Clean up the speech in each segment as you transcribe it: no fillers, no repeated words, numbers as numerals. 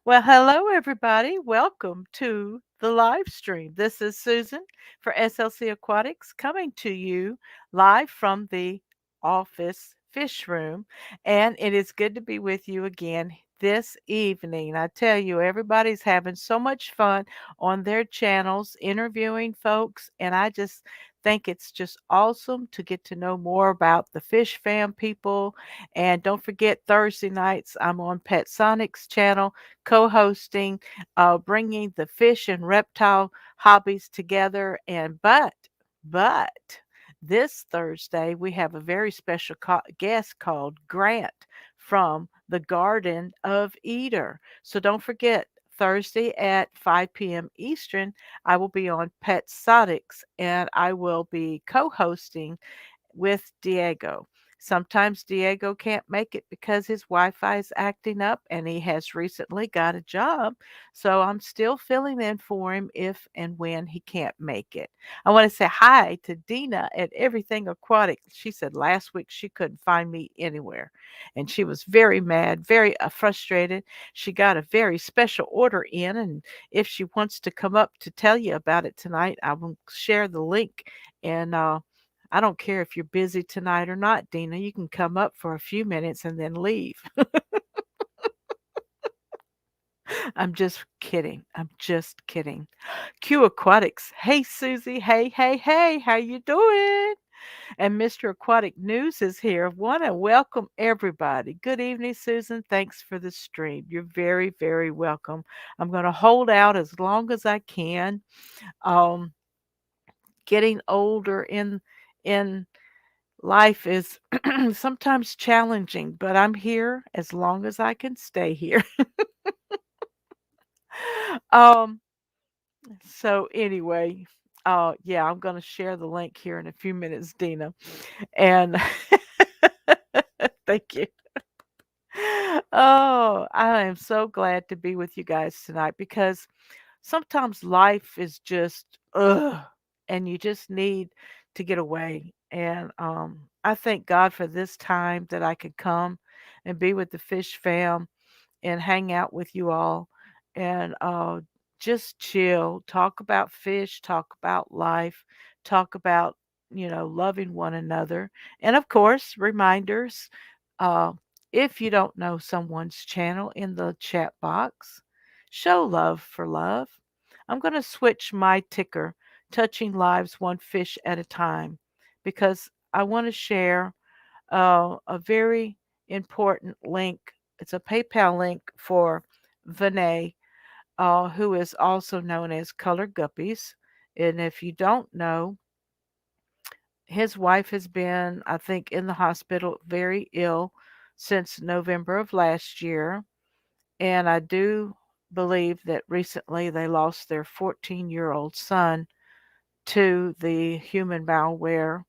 Well, hello, everybody. Welcome to the live stream. This is Susan for SLC Aquatics coming to you live from the office fish room. And it is good to be with you again this evening. I tell you, everybody's having so much fun on their channels interviewing folks. And I just think it's just awesome to get to know more about the fish fam people. And don't forget, Thursday nights, I'm on Pet Sonic's channel co-hosting, bringing the fish and reptile hobbies together. But this Thursday we have a very special guest called Grant from the Garden of Eder. So don't forget. Thursday at 5 p.m. Eastern, I will be on Pet Sonics and I will be co hosting with Diego. Sometimes Diego can't make it because his Wi-Fi is acting up and he has recently got a job. So I'm still filling in for him if and when he can't make it. I want to say hi to Dena at Everything Aquatic. She said last week she couldn't find me anywhere and she was very mad, very frustrated. She got a very special order in, and if she wants to come up to tell you about it tonight, I will share the link and I don't care if you're busy tonight or not, Dina. You can come up for a few minutes and then leave. I'm just kidding. I'm just kidding. Q Aquatics. Hey, Susie. Hey, hey, hey. How you doing? And Mr. Aquatic News is here. Want to welcome everybody. Good evening, Susan. Thanks for the stream. You're very, very welcome. I'm going to hold out as long as I can. Um, Getting older in life is sometimes challenging, but I'm here as long as I can stay here. um, so anyway, yeah, I'm gonna share the link here in a few minutes, Dina. And thank you. Oh, I am so glad to be with you guys tonight because sometimes life is just ugh, and you just need to get away. And I thank God for this time that I could come and be with the fish fam and hang out with you all and just chill, talk about fish, talk about life, talk about, loving one another. And of course, reminders uh, if you don't know someone's channel in the chat box, show love for love. I'm going to switch my ticker, touching lives one fish at a time, because I want to share a very important link. It's a PayPal link for Vinay, who is also known as Color Guppies. And if you don't know, his wife has been, I think, in the hospital very ill since November of last year. And I do believe that recently they lost their 14-year-old son to the human malware.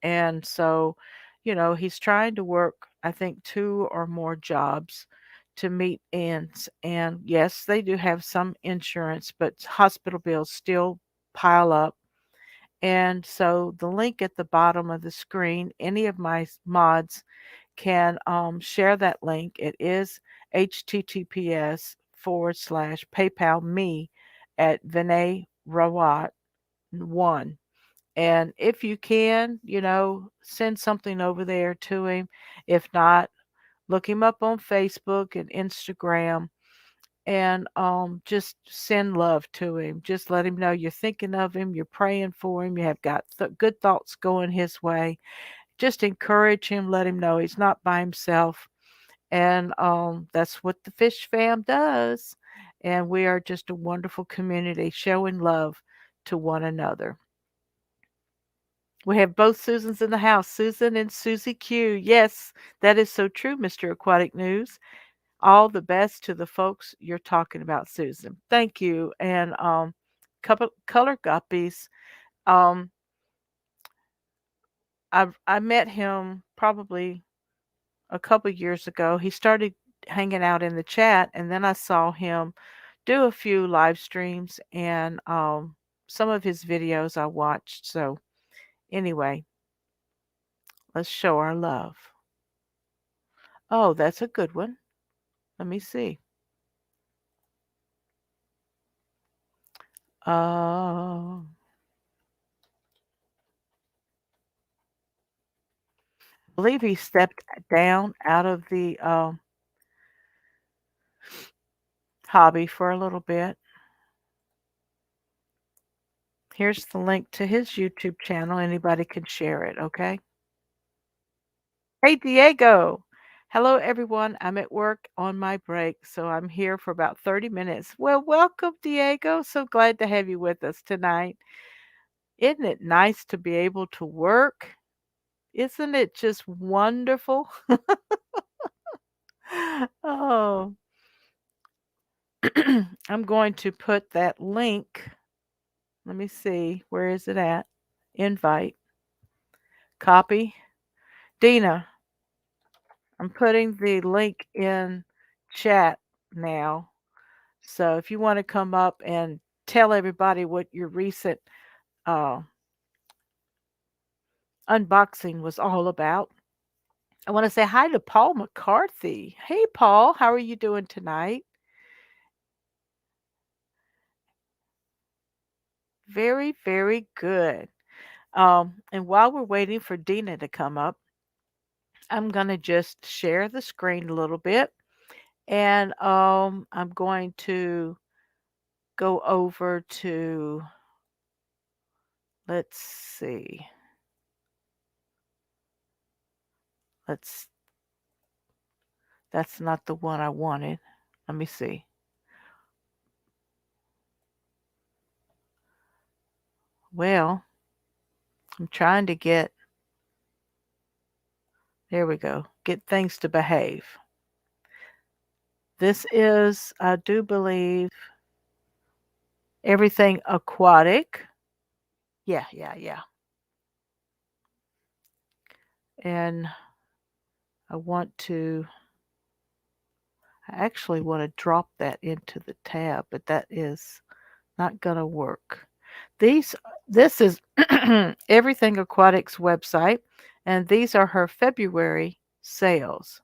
And so, he's trying to work, I think, two or more jobs to meet ends. And yes, they do have some insurance, but hospital bills still pile up. And so the link at the bottom of the screen, any of my mods can share that link. It is https://PayPal me at Vinay Rawat 1. And if you can, send something over there to him. If not, look him up on Facebook and Instagram and just send love to him. Just let him know you're thinking of him, you're praying for him, you have got good thoughts going his way. Just encourage him, let him know he's not by himself. And that's what the Fish Fam does. And we are just a wonderful community showing love to one another. We have both Susans in the house, Susan and Susie Q. Yes, that is so true, Mr. Aquatic News. All the best to the folks you're talking about, Susan. Thank you. And couple color guppies. Um, I met him probably a couple years ago. He started hanging out in the chat, and then I saw him do a few live streams and some of his videos I watched. So anyway, let's show our love. Oh, that's a good one. Let me see. I believe he stepped down out of the hobby for a little bit. Here's the link to his YouTube channel. Anybody can share it, okay? Hey, Diego. Hello, everyone. I'm at work on my break, so I'm here for about 30 minutes. Well, welcome, Diego. So glad to have you with us tonight. Isn't it nice to be able to work? Isn't it just wonderful? Oh, I'm going to put that link. Let me see. Where is it at? Invite. Copy. Dina, I'm putting the link in chat now. So if you want to come up and tell everybody what your recent uh, unboxing was all about, I want to say hi to Paul McCarthy. Hey, Paul, how are you doing tonight? Very, very good. And while we're waiting for Dina to come up, I'm going to just share the screen a little bit. And I'm going to go over to, let's see, let's, that's not the one I wanted. Let me see. Well, I'm trying to get, there we go, get things to behave. This is, I do believe, Everything Aquatic. Yeah, yeah, yeah. And I want to, I actually want to drop that into the tab, but that is not going to work. This is Everything Aquatics website, and these are her February sales.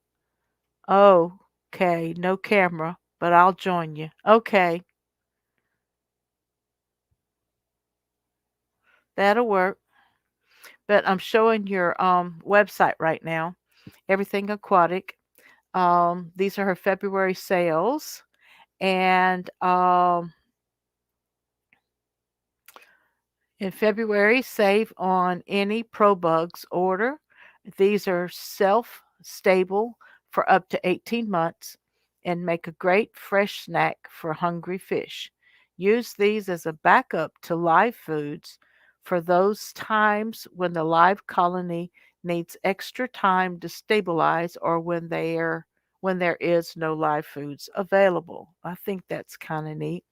Okay, no camera, but I'll join you. Okay, that'll work. But I'm showing your website right now, Everything Aquatic. These are her February sales, and in February, save on any ProBugs order. These are self-stable for up to 18 months and make a great fresh snack for hungry fish. Use these as a backup to live foods for those times when the live colony needs extra time to stabilize or when there is no live foods available. I think that's kind of neat.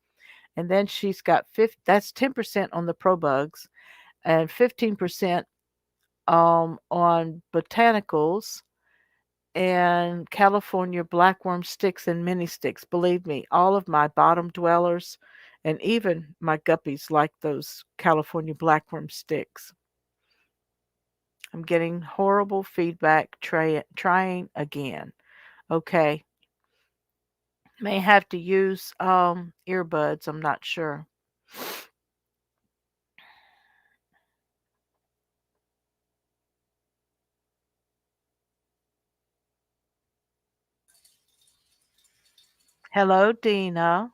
And then she's got that's 10% on the ProBugs and 15% on botanicals and California blackworm sticks and mini sticks. Believe me, all of my bottom dwellers and even my guppies like those California blackworm sticks. I'm getting horrible feedback trying again. Okay. May have to use earbuds, I'm not sure. Hello, Dina.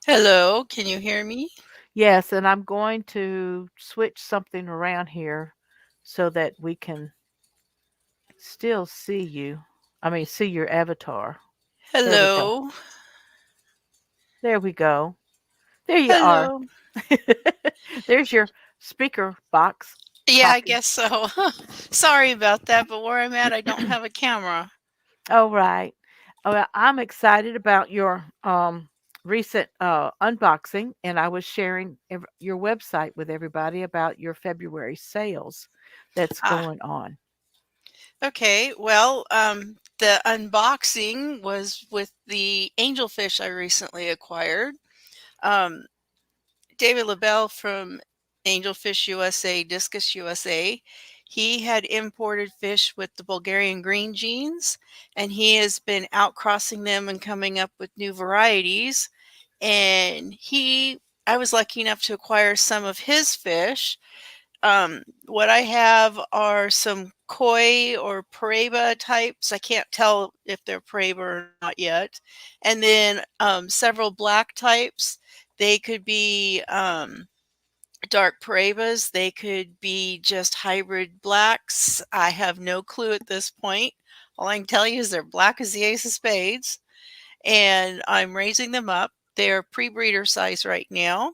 Hello, can you hear me? Yes, and I'm going to switch something around here so that we can still see you. I mean, see your avatar. There we go. Hello. There we go. There you are. Hello. There's your speaker box. Yeah, I Copy. guess so. Sorry about that, but where I'm at, I don't have a camera. All right. Well, I'm excited about your recent unboxing, and I was sharing your website with everybody about your February sales that's Ah, going on. okay. Well, the unboxing was with the angelfish I recently acquired. Um, David LaBelle from Angelfish USA, Discus USA. He had imported fish with the Bulgarian green genes, and he has been outcrossing them and coming up with new varieties. And he I was lucky enough to acquire some of his fish. What I have are some koi or paraiba types. I can't tell if they're paraiba or not yet. And then several black types. They could be dark paraibas. They could be just hybrid blacks. I have no clue at this point. All I can tell you is they're black as the ace of spades. And I'm raising them up. They're pre-breeder size right now.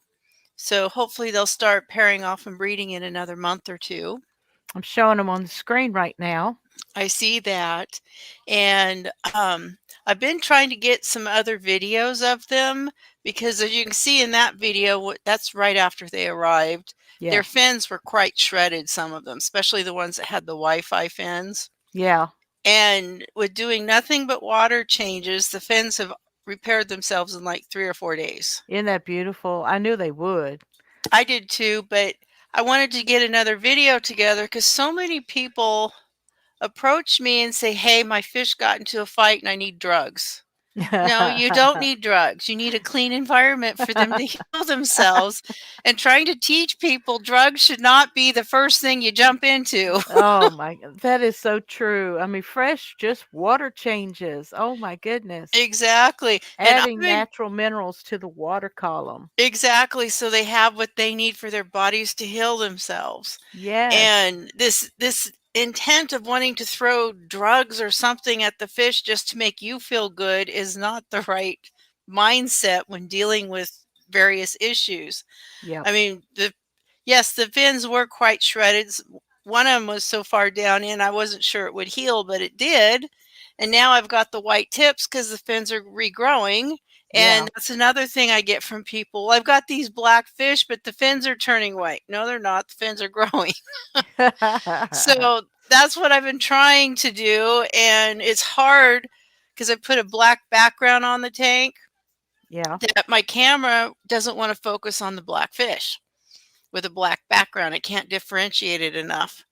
So hopefully they'll start pairing off and breeding in another month or two. I'm showing them on the screen right now. I see that. And I've been trying to get some other videos of them because as you can see in that video, that's right after they arrived. Their Yes. fins were quite shredded, some of them, especially the ones that had the Wi-Fi fins. Yeah. And with doing nothing but water changes, the fins have repaired themselves in like 3 or 4 days. Isn't that beautiful? I knew they would. I did too, but I wanted to get another video together because so many people approach me and say, "Hey, my fish got into a fight and I need drugs." No, you don't need drugs. You need a clean environment for them to heal themselves. And trying to teach people drugs should not be the first thing you jump into. Oh my, that is so true. I mean, fresh, just water changes. Oh my goodness. Exactly. And I've Adding been natural minerals to the water column. exactly so they have what they need for their bodies to heal themselves. Yes. And this intent of wanting to throw drugs or something at the fish just to make you feel good is not the right mindset when dealing with various issues. Yep. I mean, yes, the fins were quite shredded. One of them was so far down in, I wasn't sure it would heal, but it did. And now I've got the white tips because the fins are regrowing. Yeah. And that's another thing I get from people. I've got these black fish, but the fins are turning white. No, they're not. The fins are growing. So that's what I've been trying to do. And it's hard because I put a black background on the tank Yeah. that my camera doesn't want to focus on the black fish with a black background. It can't differentiate it enough.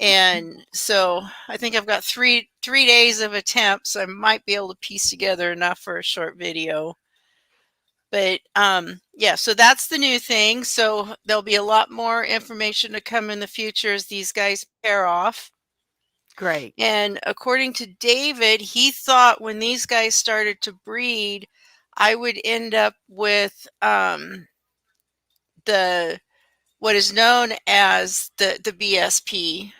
And so I think I've got three days of attempts. I might be able to piece together enough for a short video. But yeah, so that's the new thing. So there'll be a lot more information to come in the future as these guys pair off. Great. And according to David, he thought when these guys started to breed, I would end up with the what is known as the BSP,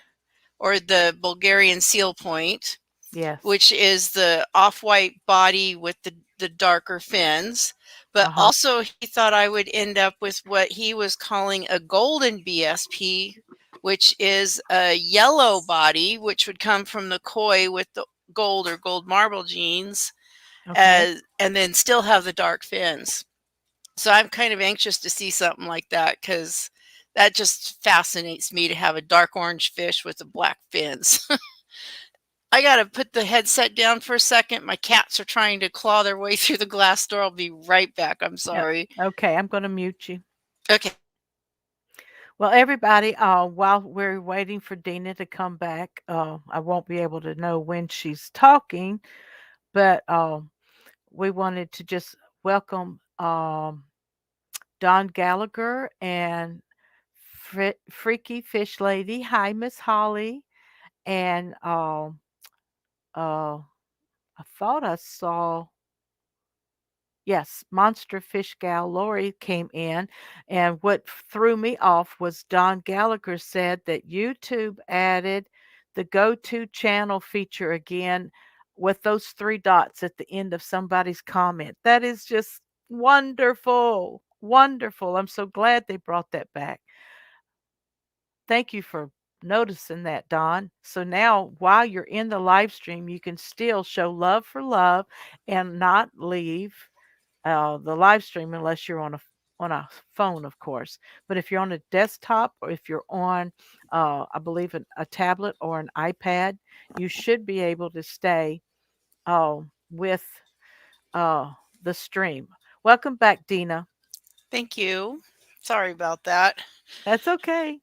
or the Bulgarian seal point, Yes. which is the off-white body with the darker fins. But Uh-huh. also he thought I would end up with what he was calling a golden BSP, which is a yellow body, which would come from the koi with the gold or gold marble genes, Okay. and then still have the dark fins. So I'm kind of anxious to see something like that because that just fascinates me to have a dark orange fish with the black fins. I got to put the headset down for a second. My cats are trying to claw their way through the glass door. I'll be right back. I'm sorry. Okay, I'm going to mute you. Okay. Well, everybody, while we're waiting for Dina to come back, I won't be able to know when she's talking, but we wanted to just welcome Don Gallagher and Freaky Fish Lady. Hi, Miss Holly. And I thought I saw, yes, Monster Fish Gal Lori came in. And what threw me off was Don Gallagher said that YouTube added the go to channel feature again with those three dots at the end of somebody's comment. That is just wonderful. Wonderful. I'm so glad they brought that back. Thank you for noticing that, Don. So now, while you're in the live stream, you can still show love for love and not leave the live stream unless you're on a phone, of course. But if you're on a desktop or if you're on, I believe, a tablet or an iPad, you should be able to stay with uh, the stream. Welcome back, Dina. Thank you. Sorry about that. That's okay.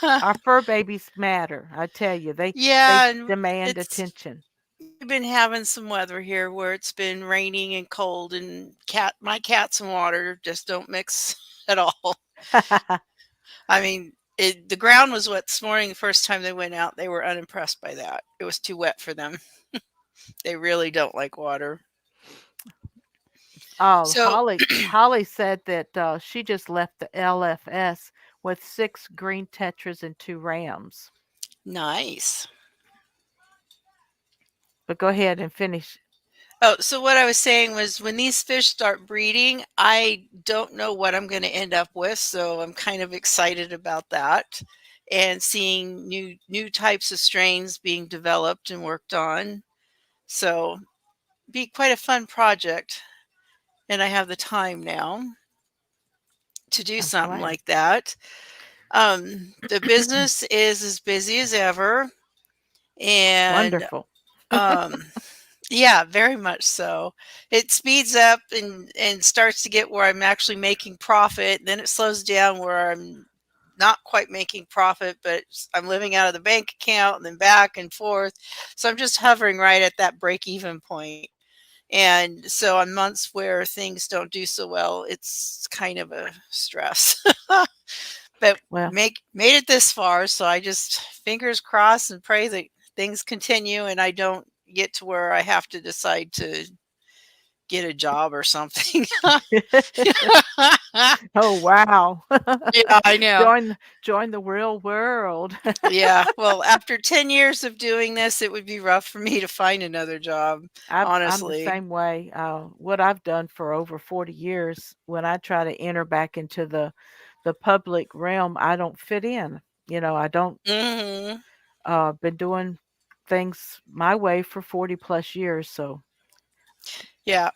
Our fur babies matter. I tell you, they Yeah, and demand it's attention. we've been having some weather here where it's been raining and cold, and my cats and water just don't mix at all. I mean, the ground was wet this morning. The first time they went out, they were unimpressed by that. It was too wet for them. They really don't like water. Oh, So Holly said that she just left the LFS with 6 green tetras and 2 rams. nice. But go ahead and finish. Oh, so what I was saying was when these fish start breeding, I don't know what I'm going to end up with, so I'm kind of excited about that and seeing new types of strains being developed and worked on. So, be quite a fun project and I have the time now to do I'm something glad. like that. The business is as busy as ever and Wonderful. um yeah, very much so. It speeds up and starts to get where I'm actually making profit, then it slows down where I'm not quite making profit, but I'm living out of the bank account and then back and forth. So I'm just hovering right at that break even point. And so on months where things don't do so well, it's kind of a stress. But Well, made it this far, so I just fingers crossed and pray that things continue and I don't get to where I have to decide to get a job or something. oh wow. Yeah, I know. Join the real world. Yeah, well, after 10 years of doing this, it would be rough for me to find another job, I'm the honestly. same way. What I've done for over 40 years, when I try to enter back into the public realm, I don't fit in. I don't Mhm. been doing things my way for 40 plus years. So, Yeah.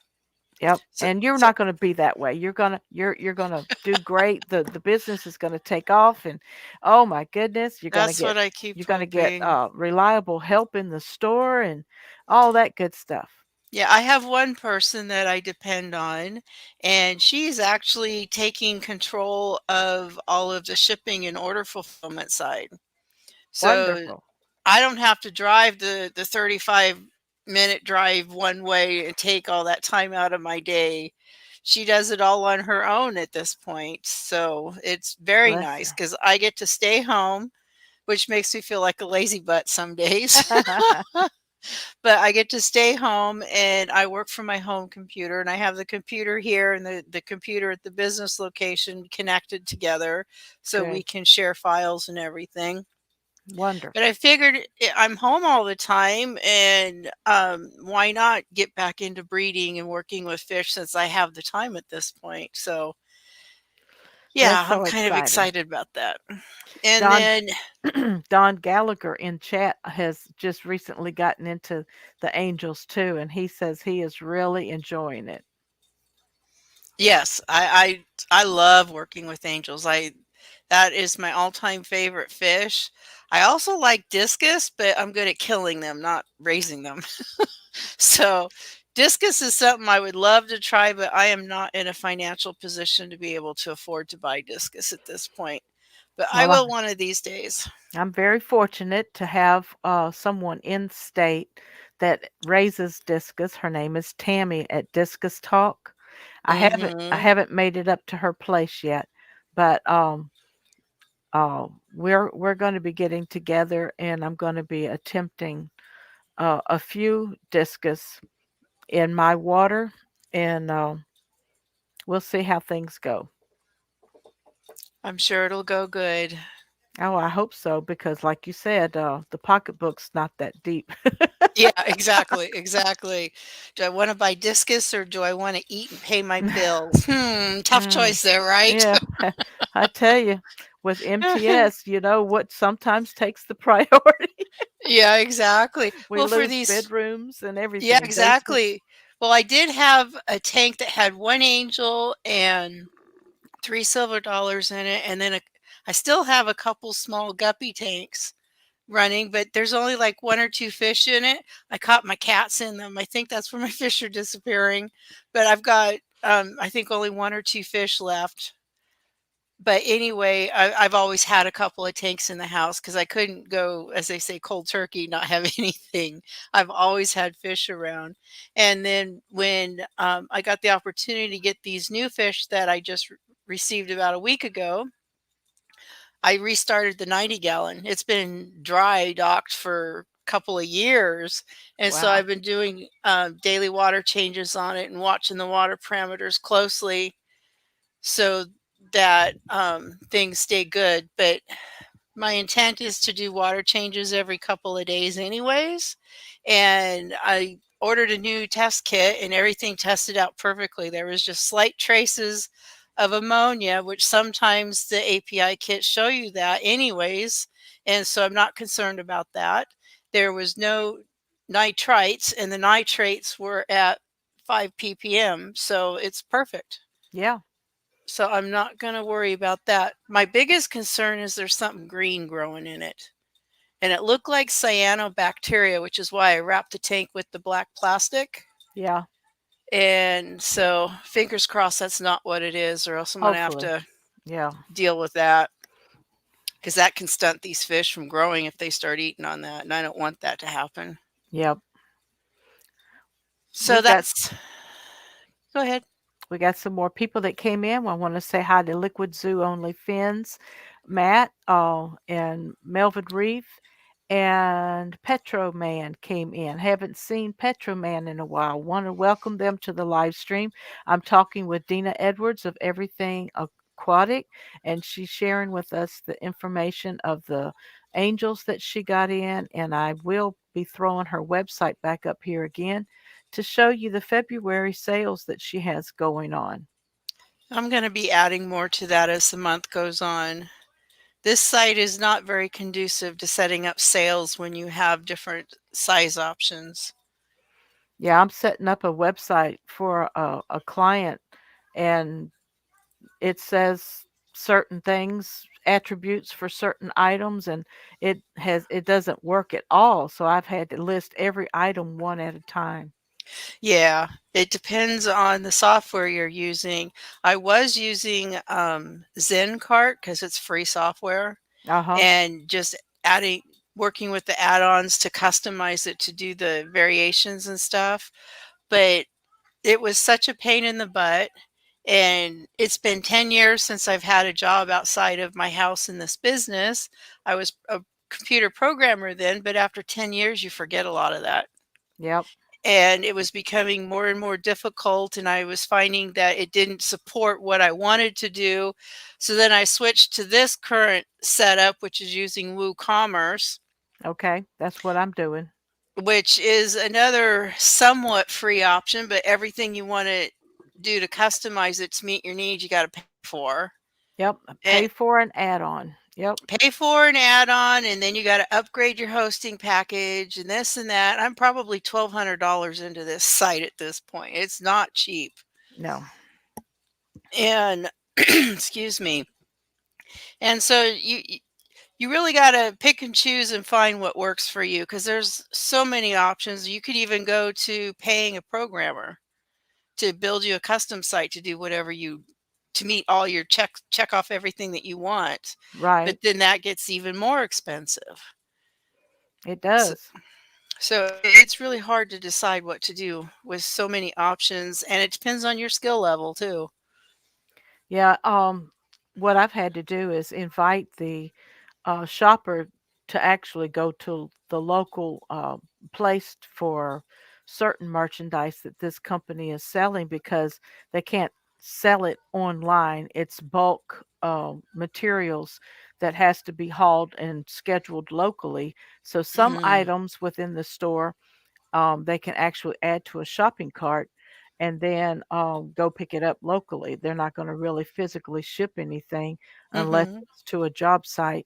yep. So And you're so not going to be that way. You're going to do great. The business is going to take off, and oh my goodness, that's what I keep you're going to get hoping. reliable help in the store and all that good stuff. Yeah, I have one person that I depend on, and she's actually taking control of all of the shipping and order fulfillment side. So Wonderful. I don't have to drive the 35-minute drive one way and take all that time out of my day. She does it all on her own at this point. So it's very Bless nice her. because I get to stay home, which makes me feel like a lazy butt some days. But I get to stay home and I work from my home computer and I have the computer here and the computer at the business location connected together so we Good. can share files and everything. But I Wonderful. figured I'm home all the time and why not get back into breeding and working with fish since I have the time at this point. So That's yeah, I'm so kind of exciting. excited about that. And Don then Don Gallagher in chat has just recently gotten into the Angels too, and he says he is really enjoying it. yes, I love working with angels. I That is my all-time favorite fish. I also like discus, but I'm good at killing them, not raising them. So, discus is something I would love to try, but I am not in a financial position to be able to afford to buy discus at this point. But I Well, will one of these days. I'm very fortunate to have someone in state that raises discus. Her name is Tammy at Discus Talk. I Mhm. haven't made it up to her place yet, but we're going to be getting together, and I'm going to be attempting a few discus in my water, and we'll see how things go. I'm sure it'll go good. Oh, I hope so because, like you said, the pocketbook's not that deep. Yeah, exactly, exactly. Do I wanna buy discus or do I wanna eat and pay my bills? Tough Mm, choice there, right? yeah, I tell you, with MTS, you know what sometimes takes the priority. Yeah, exactly. We Well, for lose these bedrooms and yeah, everything, basements. exactly. Well, I did have a tank that had 1 angel and 3 silver dollars in it, and then I still have a couple small guppy tanks running, but there's only, like, 1 or 2 fish in it. I caught my cats in them. I think that's where my fish are disappearing, but I've got, I think only 1 or 2 fish left. But anyway, I've always had a couple of tanks in the house because I couldn't go, as they say, cold turkey, not have anything. I've always had fish around. And then when I got the opportunity to get these new fish that I just received about a week ago, I restarted the 90-gallon. It's been dry docked for a couple of years, and so Wow. I've been doing daily water changes on it and watching the water parameters closely so that things stay good. But my intent is to do water changes every couple of days anyways, and I ordered a new test kit and everything tested out perfectly. There was just slight traces of ammonia, which sometimes the API kits show you that anyways, and so I'm not concerned about that. There was no nitrites, and the nitrates were at 5 ppm, so it's perfect. Yeah. So I'm not going to worry about that. My biggest concern is there's something green growing in it. And it looked like cyanobacteria, which is why I wrapped the tank with the black plastic. Yeah. And so fingers crossed that's not what it is, or else I'm going to have Hopefully. to Yeah. deal with that because that can stunt these fish from growing if they start eating on that. And I don't want that to happen. Yep. So We've got that's, go ahead. We got some more people that came in. I want to say hi to Liquid Zoo Only Fins, Matt, and Melvin Reef, and Petro Man came in. Haven't seen Petro Man in a while. Want to welcome them to the live stream. I'm talking with Dina Edwards of Everything Aquatic, and she's sharing with us the information of the angels that she got in, and I will be throwing her website back up here again to show you the February sales that she has going on. I'm going to be adding more to that as the month goes on. This site is not very conducive to setting up sales when you have different size options. Yeah, I'm setting up a website for a client, and it says certain things, attributes for certain items, and it doesn't work at all. So I've had to list every item one at a time. Yeah, it depends on the software you're using. I was using ZenCart because it's free software, Uh huh. and just adding working with the add-ons to customize it to do the variations and stuff. But it was such a pain in the butt. And it's been 10 years since I've had a job outside of my house in this business. I was a computer programmer then, but after 10 years, you forget a lot of that. Yep. And it was becoming more and more difficult. And I was finding that it didn't support what I wanted to do. So then I switched to this current setup, which is using WooCommerce, Okay, that's what I'm doing. which is another somewhat free option, but everything you want to do to customize it to meet your needs, you got to pay for. Yep. And Pay for an add-on. Yep. pay for an add-on, and then you got to upgrade your hosting package and this and that. I'm probably $1,200 into this site at this point. It's not cheap. No. And excuse me. And so you really got to pick and choose and find what works for you because there's so many options. You could even go to paying a programmer to build you a custom site to do whatever you to meet all your check off everything that you want. But Right. then that gets even more expensive. It So, does. so it's really hard to decide what to do with so many options, and it depends on your skill level too. Yeah. What I've had to do is invite the shopper to actually go to the local place for certain merchandise that this company is selling because they can't sell it online. It's bulk materials that has to be hauled and scheduled locally. So some Mm, items within the store they can actually add to a shopping cart and then go pick it up locally. They're not going to really physically ship anything unless mm-hmm. it's to a job site,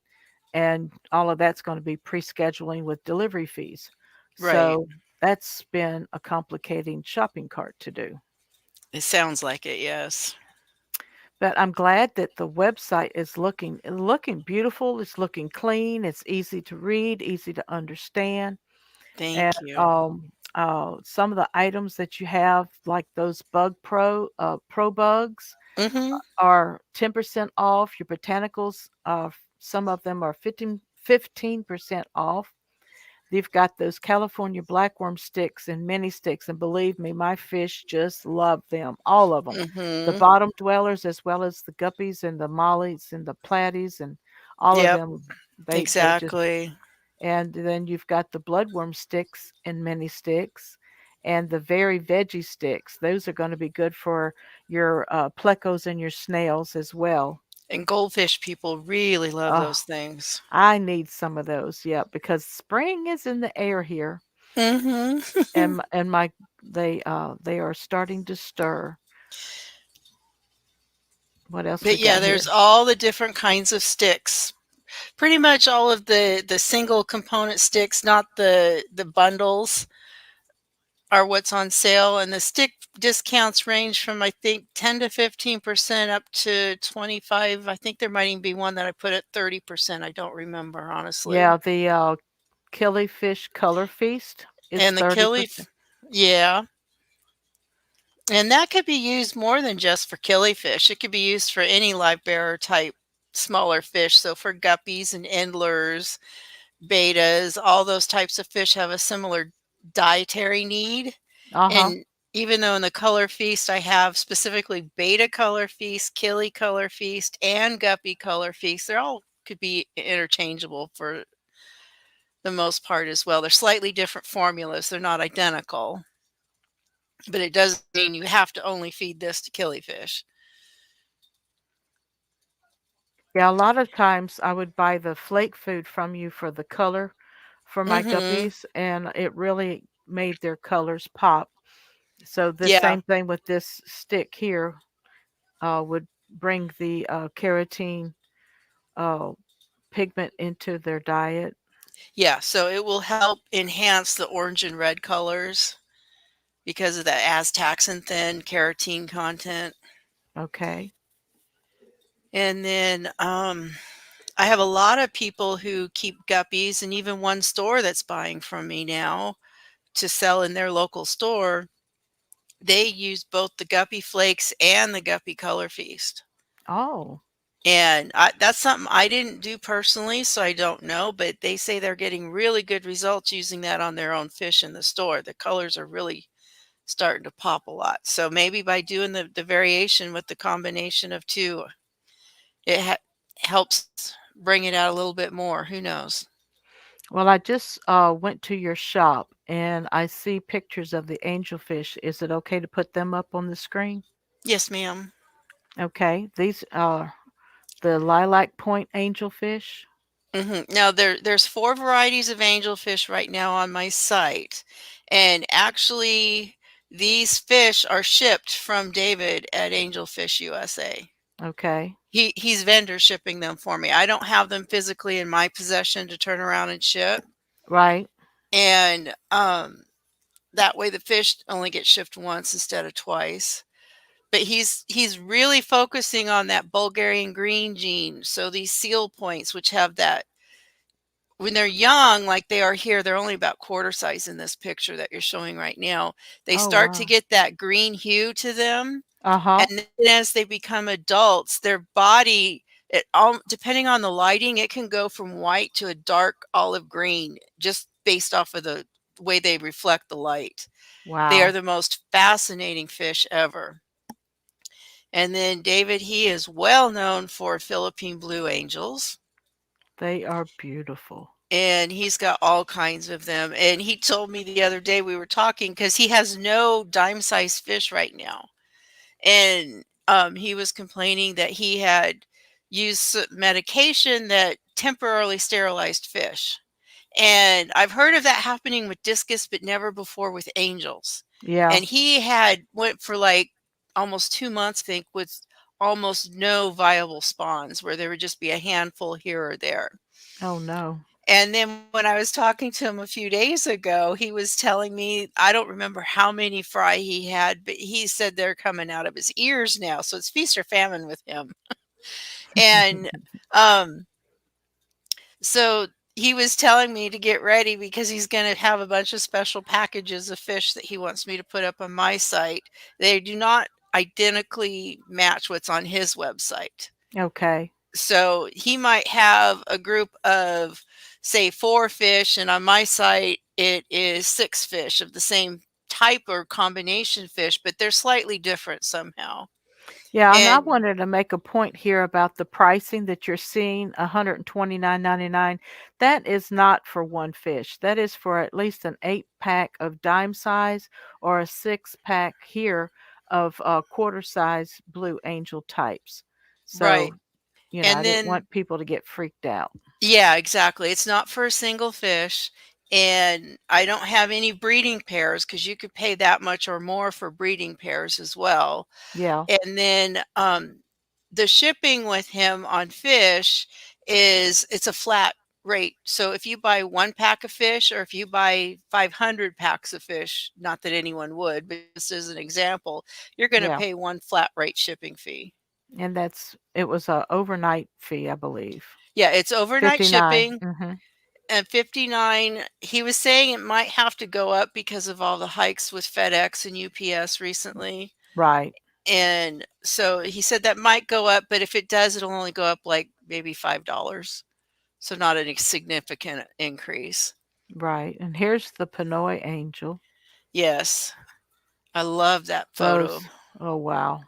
and all of that's going to be pre-scheduling with delivery fees. Right. So that's been a complicating shopping cart to do. It sounds like it. Yes. But I'm glad that the website is looking beautiful. It's looking clean. It's easy to read, easy to understand. And Thank you. some of the items that you have, like those Pro bugs, Mm-hmm. are 10% off. Your botanicals, some of them are 15% off. You've got those California blackworm sticks and mini sticks, and believe me, my fish just love them, all of them. The Mhm. bottom dwellers, as well as the guppies and the mollies and the platies, and all of Yep, them. They just, exactly. and then you've got the bloodworm sticks and mini sticks, and the very veggie sticks. Those are going to be good for your plecos and your snails as well. And goldfish people really love Oh, those things. I need some of those, yeah, because spring is in the air here, Mhm. and my they are starting to stir. What else we But yeah, got there's here? all the different kinds of sticks. Pretty much all of the single component sticks, not the bundles, are what's on sale, and the stick discounts range from, I think, 10 to 15% up to 25. I think there might even be one that I put at 30%. I don't remember, honestly. Yeah, the killifish color feast is And the killief 30%. yeah, and that could be used more than just for killifish. It could be used for any live bearer type smaller fish. So for guppies and endlers, betas, all those types of fish have a similar dietary need. Uh-huh. And even though in the color feast I have specifically beta color feast, killie color feast, and guppy color feast, they're all could be interchangeable for the most part as well. They're slightly different formulas. They're not identical, but it doesn't mean you have to only feed this to killifish. Yeah, a lot of times I would buy the flake food from you for the color for my Mhm. guppies, and it really made their colors pop. So the Yeah. same thing with this stick here would bring the carotene uh, pigment into their diet. Yeah, so it will help enhance the orange and red colors because of the astaxanthin carotene content. Okay. And then I have a lot of people who keep guppies, and even one store that's buying from me now to sell in their local store. They use both the guppy flakes and the guppy color feast. Oh, And that's something I didn't do personally, so I don't know, but they say they're getting really good results using that on their own fish in the store. The colors are really starting to pop a lot. So maybe by doing the variation with the combination of two, it helps bring it out a little bit more. Who knows? well, I just went to your shop and I see pictures of the angelfish. Is it okay to put them up on the screen? Yes, ma'am. Okay. These are the lilac point angelfish. Now there's four varieties of angelfish right now on my site, and actually these fish are shipped from David at Angelfish USA. Okay. He's vendor shipping them for me. I don't have them physically in my possession to turn around and ship, Right. and that way the fish only get shipped once instead of twice. But he's really focusing on that Bulgarian green gene. So these seal points, which have that when they're young, like they are here, they're only about quarter size in this picture that you're showing right now. They Oh, start to wow. get that green hue to them. Uh-huh. And then as they become adults, their body, it all depending on the lighting, it can go from white to a dark olive green just based off of the way they reflect the light. They are Wow. the most fascinating fish ever. And then David, he is well known for Philippine blue angels. They are beautiful. And he's got all kinds of them. And he told me the other day we were talking because he has no dime-sized fish right now. And he was complaining that he had used medication that temporarily sterilized fish. And I've heard of that happening with discus, but never before with angels. Yeah. And he had went for like almost 2 months, I think, with almost no viable spawns, where there would just be a handful here or there. Oh, no. And then when I was talking to him a few days ago, he was telling me, I don't remember how many fry he had, but he said they're coming out of his ears now. So it's feast or famine with him. And um, so he was telling me to get ready because he's going to have a bunch of special packages of fish that he wants me to put up on my site. They do not identically match what's on his website. Okay. So he might have a group of say 4 fish, and on my site it is 6 fish of the same type or combination fish, but they're slightly different somehow. Yeah, and I And wanted to make a point here about the pricing that you're seeing, 129.99. That is not for one fish. That is for at least an 8-pack of dime size or a 6-pack here of quarter size blue angel types. right. So, I And didn't then want people to get freaked out. yeah, exactly. It's not for a single fish. And I don't have any breeding pairs because you could pay that much or more for breeding pairs as well. Yeah, And then the shipping with him on fish is it's a flat rate. So if you buy 1 pack of fish or if you buy 500 packs of fish, not that anyone would, but just as an example, you're going to yeah. pay one flat rate shipping fee. And it was a overnight fee, I believe. Yeah, it's overnight 59. shipping. Mhm. And 59, he was saying it might have to go up because of all the hikes with FedEx and UPS recently. Right. And so he said that might go up, but if it does, it'll only go up like maybe $5. So not a significant increase. Right. And here's the Pinoy angel. Yes, I love that photo. Those oh wow.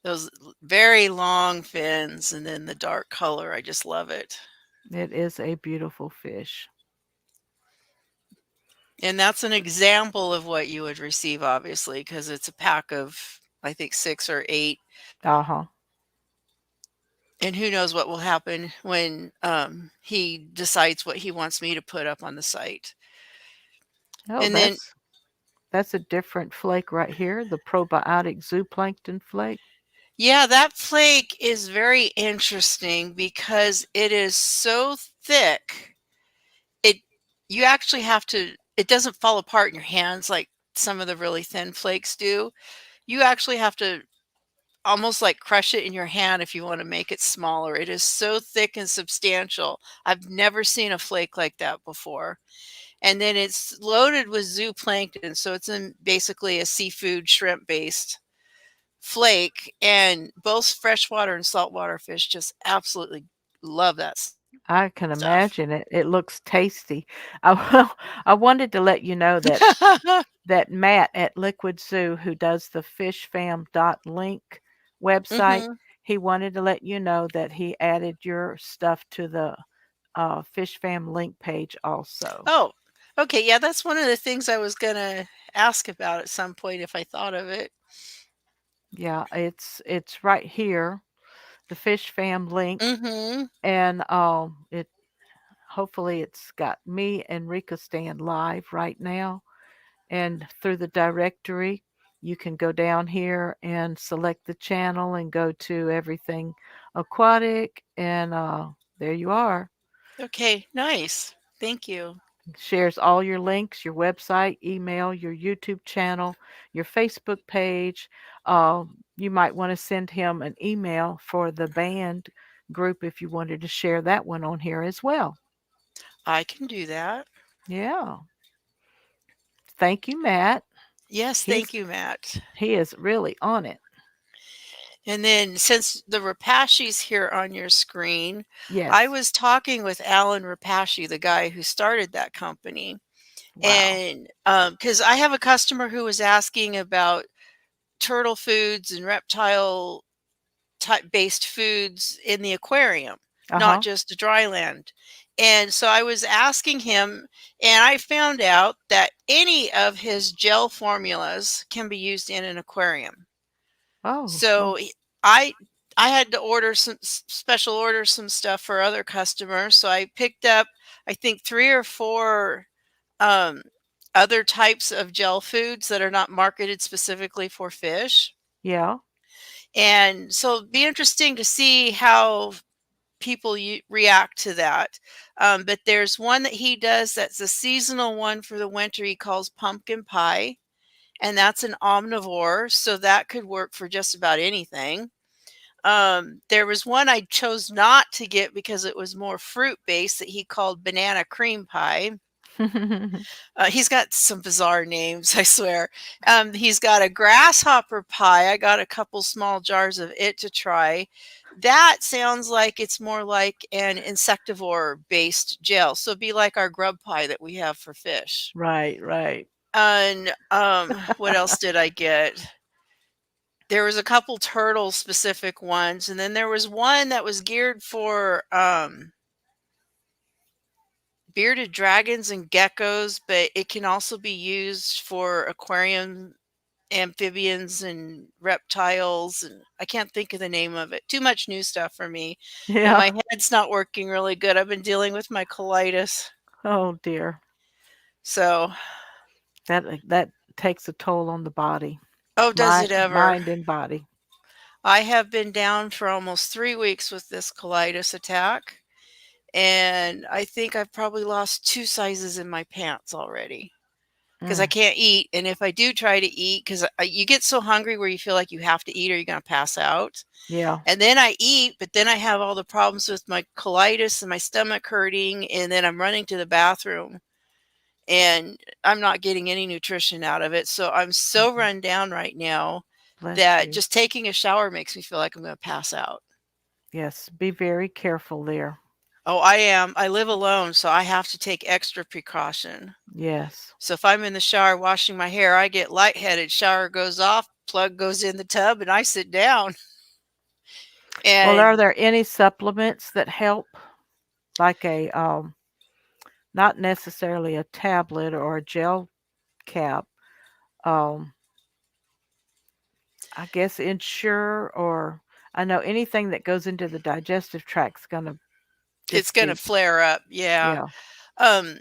Those very long fins and then the dark color. I just love it. It is a beautiful fish. And that's an example of what you would receive, obviously, because it's a pack of, I think, 6 or 8. Uh-huh. And who knows what will happen when he decides what he wants me to put up on the site. Oh, And then, that's a different flake right here, the probiotic zooplankton flake. yeah, that flake is very interesting because it is so thick. It you actually have to. It doesn't fall apart in your hands like some of the really thin flakes do. You actually have to almost like crush it in your hand if you want to make it smaller. It is so thick and substantial. I've never seen a flake like that before. And then it's loaded with zooplankton, so it's in basically a seafood shrimp based flake. And both freshwater and saltwater fish just absolutely love that I can stuff. imagine it. It looks tasty. I I wanted to let you know that Matt at Liquid Zoo, who does the fishfam.link website, Hmm. he wanted to let you know that he added your stuff to the Fish Fam link page also. Oh, okay. Yeah, that's one of the things I was gonna ask about at some point if I thought of it. Yeah, it's right here, the Fish Fam link, Hmm. and it hopefully it's got me and Rika staying live right now. And through the directory, you can go down here and select the channel and go to Everything Aquatic, and there you are. Okay, nice. Thank you. Shares all your links, your website, email, your YouTube channel, your Facebook page. You might want to send him an email for the band group if you wanted to share that one on here as well. I can do that. Yeah. Thank you, Matt. Yes, He's thank you, Matt. he is really on it. And then since the Repashy's here on your screen, I Yes. was talking with Allen Repashy, the guy who started that company. Wow. And because I have a customer who was asking about turtle foods and reptile type based foods in the aquarium, not Uh-huh. just a dry land. And so I was asking him, and I found out that any of his gel formulas can be used in an aquarium. Oh, So well, I I had to order some special order some stuff for other customers. So I picked up I think 3 or 4 um, other types of gel foods that are not marketed specifically for fish. yeah. And so it'd be interesting to see how people react to that. But there's one that he does that's a seasonal one for the winter. He calls pumpkin pie, and that's an omnivore, so that could work for just about anything. There was one I chose not to get because it was more fruit based that he called banana cream pie. He's got some bizarre names, I swear. He's got a grasshopper pie. I got a couple small jars of it to try. That sounds like it's more like an insectivore-based gel, so it'd be like our grub pie that we have for fish. Right, right. And, what else did I get? There was a couple turtle-specific ones, and then there was one that was geared for, bearded dragons and geckos, but it can also be used for aquarium amphibians and reptiles, and I can't think of the name of it. Too much new stuff for me, and Yeah. my head's not working really good. I've been dealing with my colitis. Oh dear. So, That takes a toll on the body. oh, does it ever? Mind and body. I have been down for almost 3 weeks with this colitis attack, and I think I've probably lost 2 sizes in my pants already. 'Cause I Mm, can't eat, and if I do try to eat, 'cause you get so hungry where you feel like you have to eat or you're gonna pass out, yeah. and then I eat, but then I have all the problems with my colitis and my stomach hurting, and then I'm running to the bathroom, and I'm not getting any nutrition out of it, so I'm so Mhm. run down right now Bless that you. just taking a shower makes me feel like I'm gonna pass out. Yes, be very careful there. Oh, I am. I live alone, so I have to take extra precaution. Yes. So if I'm in the shower washing my hair, I get lightheaded, shower goes off, plug goes in the tub, and I sit down. Well, are And there any supplements that help? Like a not necessarily a tablet or a gel cap. Um, I guess Ensure or I know anything that goes into the digestive tract's gonna it's just gonna be flare up, yeah. yeah. Um,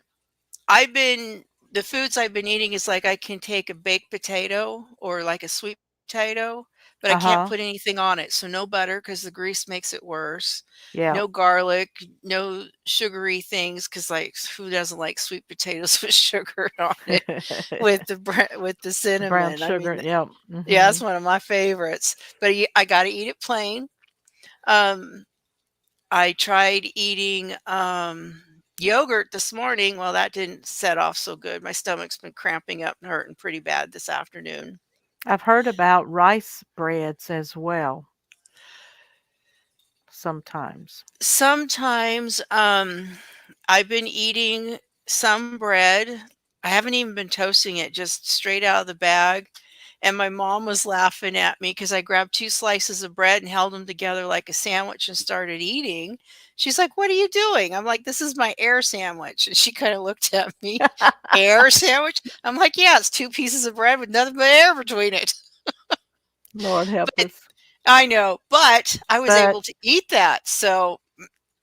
I've been the foods I've been eating is like I can take a baked potato or like a sweet potato, but I can't Uh-huh. put anything on it. So no butter because the grease makes it worse. Yeah. No garlic, no sugary things because like who doesn't like sweet potatoes with sugar on it with with the Brown cinnamon? I sugar, mean, yep. yeah, that's Mhm. one of my favorites. But I got to eat it plain. Um, I tried eating, yogurt this morning. Well, that didn't set off so good. My stomach's been cramping up and hurting pretty bad this afternoon. I've heard about rice breads as well sometimes. Sometimes, I've been eating some bread. I haven't even been toasting it, just straight out of the bag. And my mom was laughing at me because I grabbed 2 slices of bread and held them together like a sandwich and started eating. She's like, "What are you doing?" I'm like, "This is my air sandwich." And she kinda looked at me. "Air sandwich?" I'm like, "Yeah, it's 2 pieces of bread with nothing but air between it." Lord help But us. I know, but I was But able to eat that, so,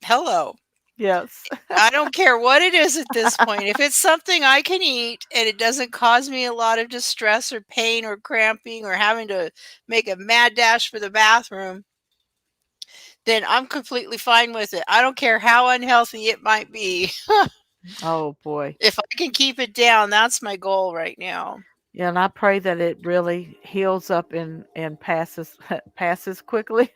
hello. yes. I don't care what it is at this point. If it's something I can eat and it doesn't cause me a lot of distress or pain or cramping or having to make a mad dash for the bathroom, then I'm completely fine with it. I don't care how unhealthy it might be. Oh boy. If I can keep it down, that's my goal right now. Yeah, and I pray that it really heals up and passes passes quickly.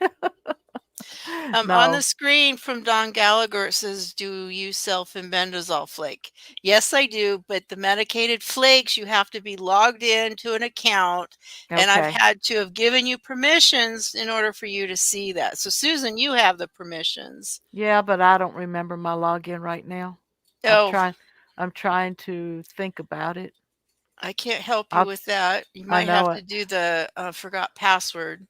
On the No. screen from Don Gallagher, it says, "Do you sell fenbendazole flake?" Yes, I do, but the medicated flakes, you have to be logged into an account, and I've Okay. had to have given you permissions in order for you to see that. So, Susan, you have the permissions. Yeah, but I don't remember my login right now. I'm Oh, trying I'm trying to think about it. I can't help you I'll with that. You I might know have it. to do the forgot password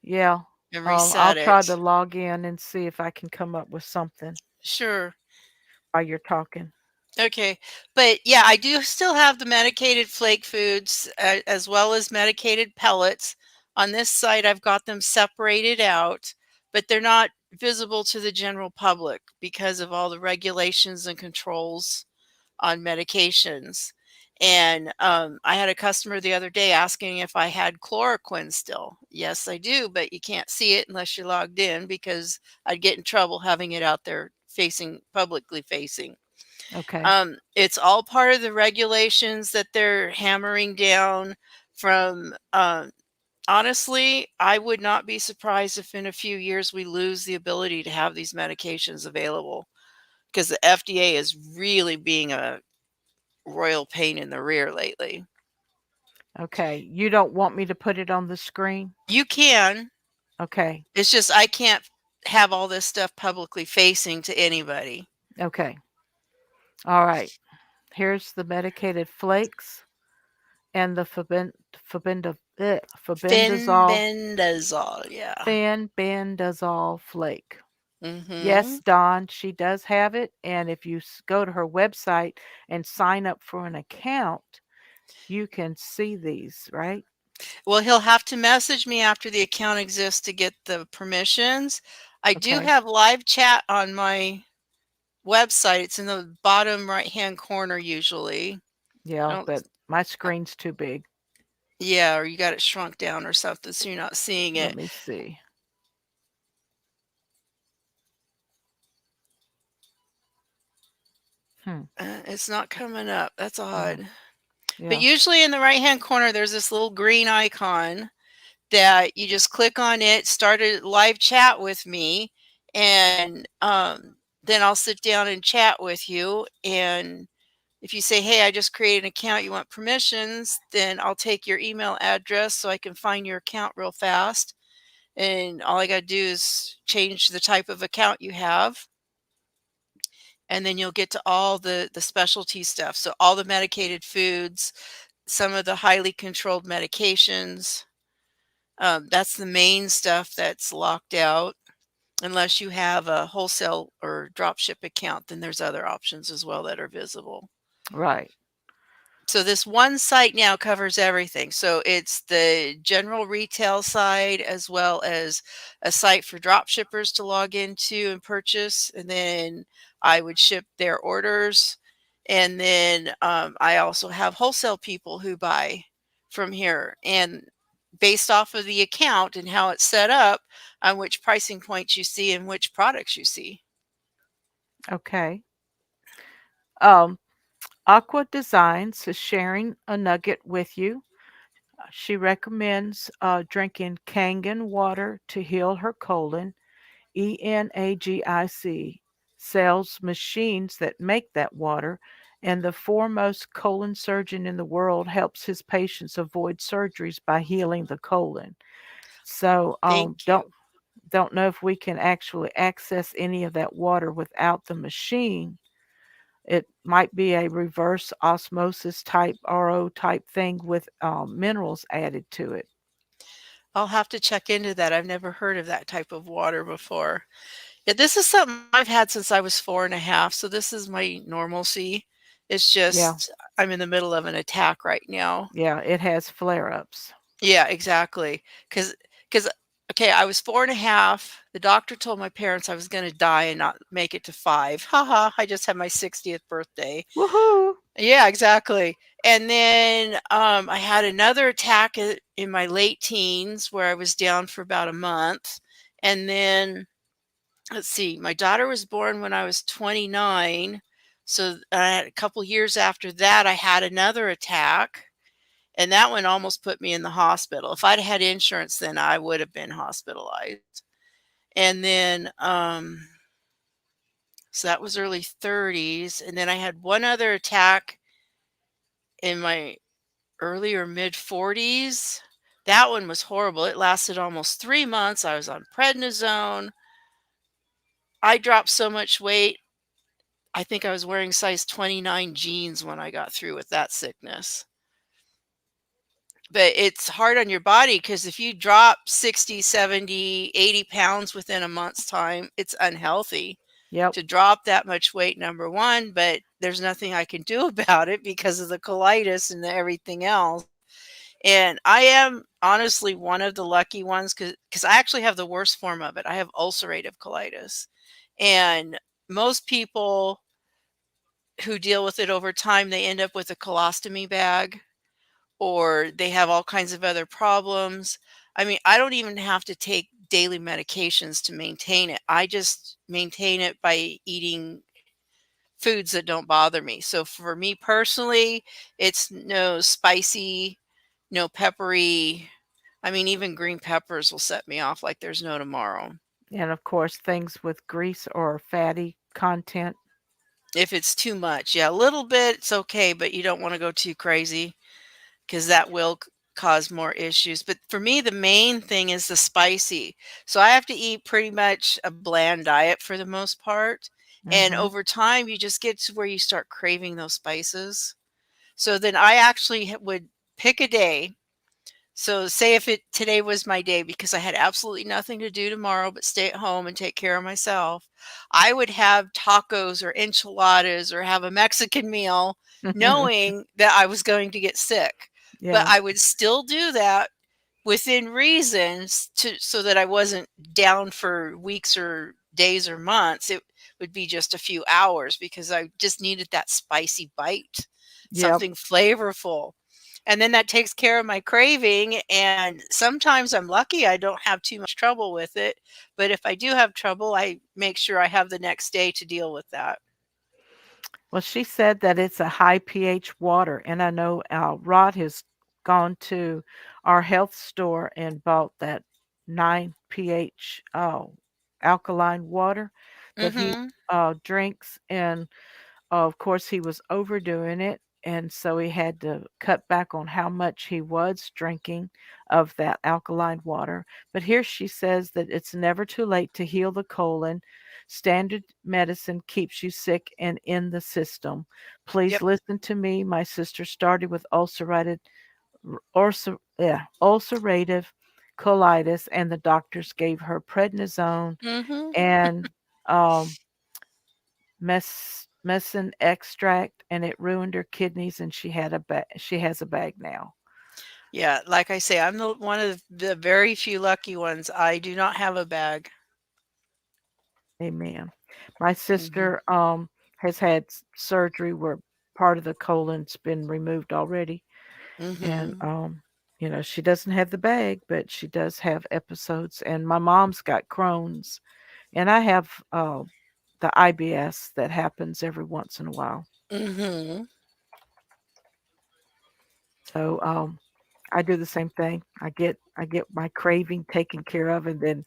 Yeah. and I'll reset try it. to log in and see if I can come up with something Sure. while you're talking. Okay. But yeah, I do still have the medicated flake foods as well as medicated pellets. On this site, I've got them separated out, but they're not visible to the general public because of all the regulations and controls on medications. And I had a customer the other day asking if I had chloroquine still. Yes, I do, but you can't see it unless you're logged in because I'd get in trouble having it out there facing publicly facing. Okay. It's all part of the regulations that they're hammering down from, honestly, I would not be surprised if in a few years we lose the ability to have these medications available because the FDA is really being a royal pain in the rear lately. Okay. You don't want me to put it on the screen? You can, Okay. it's just I can't have all this stuff publicly facing to anybody. Okay. All right. Here's the medicated flakes and the fabendazole Fenbendazole, yeah. fenbendazole flake. Yes, Mhm. Dawn, she does have it. And if you go to her website and sign up for an account, you can see these, right? Well, he'll have to message me after the account exists to get the permissions. I do Okay. have live chat on my website. It's in the bottom right-hand corner usually. I Yeah, don't but my uh, screen's too big. yeah, or you got it shrunk down or something so you're not seeing Let it. me see. Hmm. It's not coming up. That's Yeah. odd. But Yeah. usually in the right-hand corner, there's this little green icon that you just click on it, start a live chat with me, and then I'll sit down and chat with you. And if you say, hey, I just created an account, you want permissions, then I'll take your email address so I can find your account real fast. And all I got to do is change the type of account you have. And then you'll get to all the specialty stuff. So all the medicated foods, some of the highly controlled medications. That's the main stuff that's locked out. Unless you have a wholesale or drop ship account, then there's other options as well that are visible. Right. So this one site now covers everything. So it's the general retail side as well as a site for drop shippers to log into and purchase. And then I would ship their orders. And then I also have wholesale people who buy from here. And based off of the account and how it's set up, on which pricing points you see and which products you see. Okay. Um, Aqua Designs is sharing a nugget with you. She recommends drinking Kangen water to heal her colon. ENAGIC sells machines that make that water, and the foremost colon surgeon in the world helps his patients avoid surgeries by healing the colon. So Thank don't you. don't know if we can actually access any of that water without the machine. It might be a reverse osmosis type RO type thing with minerals added to it. I'll have to check into that. I've never heard of that type of water before. Yeah, this is something I've had since I was 4.5, so this is my normalcy. It's Yeah, just I'm in the middle of an attack right now. yeah, it has flare ups. Yeah, exactly. Because okay, I was 4.5. The doctor told my parents I was gonna die and not make it to 5. Haha, I just had my 60th birthday. Woohoo! Yeah, exactly. And then I had another attack in my late teens where I was down for about a month. And then let's see, my daughter was born when I was 29. So a couple years after that, I had another attack. And that one almost put me in the hospital. If I'd had insurance, then I would have been hospitalized. And then, so that was early 30s. And then I had one other attack in my early or mid 40s. That one was horrible. It lasted almost 3 months. I was on prednisone. I dropped so much weight. I think I was wearing size 29 jeans when I got through with that sickness. But it's hard on your body because if you drop 60, 70, 80 pounds within a month's time, it's unhealthy Yep. to drop that much weight, number one. But there's nothing I can do about it because of the colitis and everything else. And I am honestly one of the lucky ones because I actually have the worst form of it. I have ulcerative colitis. And most people who deal with it over time, they end up with a colostomy bag or they have all kinds of other problems. I mean, I don't even have to take daily medications to maintain it. I just maintain it by eating foods that don't bother me. So for me personally, it's no spicy, no peppery. I mean, even green peppers will set me off like there's no tomorrow. And of course, things with grease or fatty content. If it's too much, yeah, a little bit, it's okay, but you don't want to go too crazy because that will. cause more issues. But for me, the main thing is the spicy. So I have to eat pretty much a bland diet for the most part. And Mhm. over time, you just get to where you start craving those spices. So then I actually would pick a day. So say if it today was my day because I had absolutely nothing to do tomorrow but stay at home and take care of myself, I would have tacos or enchiladas or have a Mexican meal knowing that I was going to get sick. But Yeah. I would still do that within reasons to so that I wasn't down for weeks or days or months. It would be just a few hours because I just needed that spicy bite, Yep. something flavorful. And then that takes care of my craving. And sometimes I'm lucky I don't have too much trouble with it. But if I do have trouble, I make sure I have the next day to deal with that. Well, she said that it's a high pH water, and I know Rod has gone to our health store and bought that 9 pH alkaline water that he Mhm. drinks, and of course, he was overdoing it, and so he had to cut back on how much he was drinking of that alkaline water. But here she says that it's never too late to heal the colon. Standard medicine keeps you sick and in the system. Please Yep. listen to me. My sister started with ulcerative colitis, and the doctors gave her prednisone Mhm. and um, messin extract, and it ruined her kidneys, and she has a bag now. Yeah, like I say, I'm the one of the very few lucky ones. I do not have a bag. Amen. My Mhm. sister has had surgery where part of the colon's been removed already, and Mhm. she doesn't have the bag, but she does have episodes. And my mom's got Crohn's, and I have the IBS that happens every once in a while. Mhm. So I do the same thing. I get my craving taken care of, and then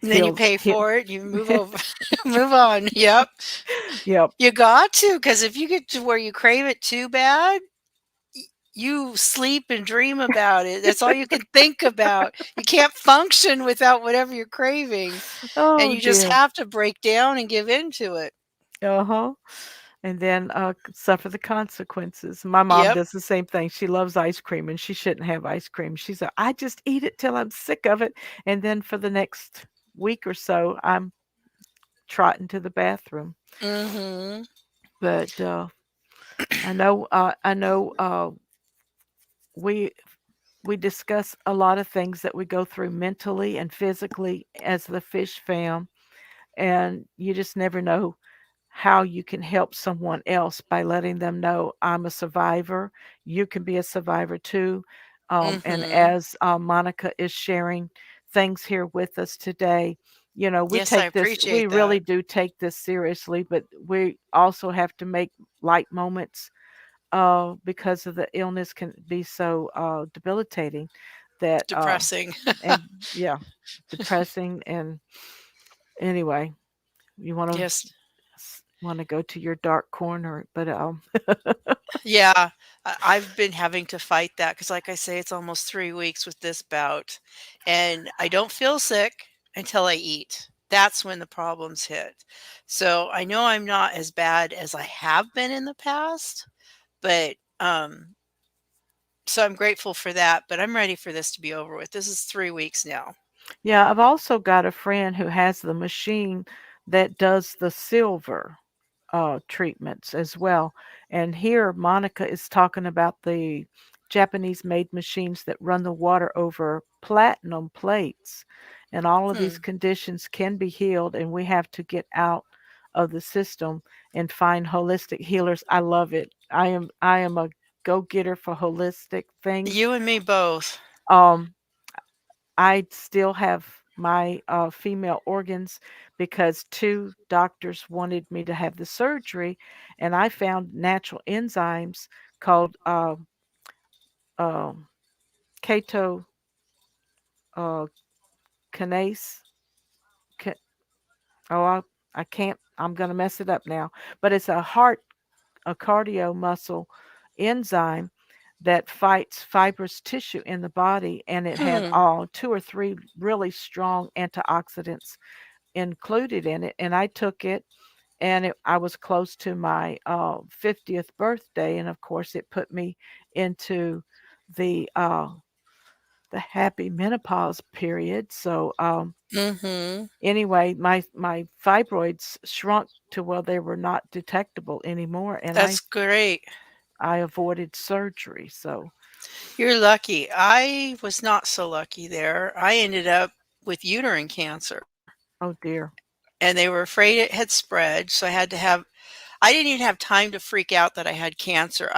And then you he'll pay he for it, you move over move on. Yep. Yep. You got to, because if you get to where you crave it too bad, you sleep and dream about it. That's all you can think about. You can't function without whatever you're craving, and Oh you just dear. have to break down and give into it. Uh-huh. And then suffer the consequences. My mom Yep. does the same thing. She loves ice cream, and she shouldn't have ice cream. She's like, I just eat it till I'm sick of it, and then for the next week or so, I'm trotting to the bathroom. Mhm. But I know we we discuss a lot of things that we go through mentally and physically as the fish fam, and you just never know how you can help someone else by letting them know I'm a survivor. You can be a survivor too. And Mhm. as Monica is sharing things here with us today, Yes, I we appreciate really that. do take this seriously, but we also have to make light moments because of the illness can be so debilitating that, Depressing. and yeah, depressing. And anyway, you Yes. want to go to your dark corner, but Yeah, I've been having to fight that because, like I say, it's almost 3 weeks with this bout, and I don't feel sick until I eat. That's when the problems hit. So, I know I'm not as bad as I have been in the past, but, so I'm grateful for that, but I'm ready for this to be over with. This is 3 weeks now. yeah, I've also got a friend who has the machine that does the silver treatments as well. And here, Monica is talking about the Japanese made machines that run the water over platinum plates. And all of these Hmm. conditions can be healed, and we have to get out of the system and find holistic healers. I love it. I am a go getter for holistic things. You and me both. Um, I still have my female organs because two doctors wanted me to have the surgery, and I found natural enzymes called um keto uh, kinase. Ki- Oh, I can't. I'm gonna mess it up now. But it's a cardio muscle enzyme that fights fibrous tissue in the body, and it had Hmm. all two or three really strong antioxidants included in it. And I took it, and I was close to my 50th birthday, and of course, it put me into the uh, the happy menopause period. So Mm-hmm. anyway, my fibroids shrunk to where they were not detectable anymore, and That's great. I avoided surgery. So, You're lucky. I was not so lucky there. I ended up with uterine cancer, oh dear, and they were afraid it had spread, so I didn't even have time to freak out that I had cancer.